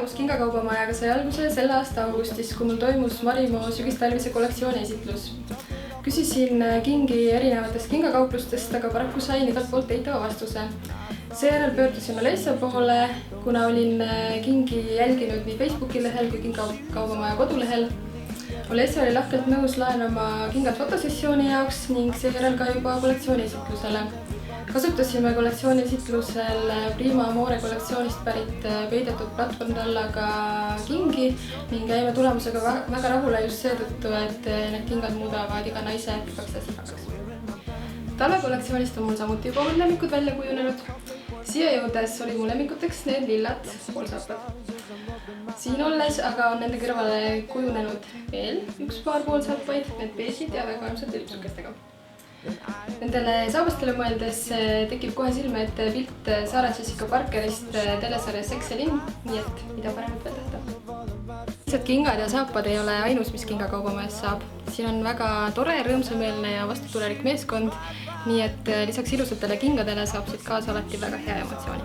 kogemus kingakaubamajaga sai alguse selle aasta augustis, kui mul toimus Marimo sügistalvise kollektsiooni esitlus. Küsisin kingi erinevatest kingakauplustest, aga paraku sain igalt poolt eitava vastuse. Seejärel pöördusin Olesja poole, kuna olin kingi jälginud nii Facebooki lehel kui kingakaubamaja kodulehel. Olesja oli lahkelt nõus laenama kingad fotosessiooni jaoks ning seejärel ka juba kollektsiooni esitlusele. Kasutasime kollektsiooni esitlusel Prima Amore kollektsioonist pärit peidetud platvormtallaga kingi ning jäime tulemusega väga rahule just seetõttu, et need kingad muudavad iga naise pikaks ja sõbrakaks. Talvekollektsioonist on mul samuti juba mõned lemmikud välja kujunenud. Siia jõudes oli mu lemmikuteks need lillad poolsaapad. Siin olles aga on nende kõrvale kujunenud veel üks paar poolsaapaid, need beesid ja väga armsad lipsukestega. Nendele saabastele mõeldes tekib kohe silme ette pilt Sarah Jessica Parkerist telesarjas Sex ja linn, nii et mida paremat veel tahta. Lihtsalt kingad ja saapad ei ole ainus, mis kingakaubamajas saab. Siin on väga tore, rõõmsameelne ja vastutulelik meeskond, nii et lisaks ilusatele kingadele saab siit kaasa alati väga hea emotsiooni.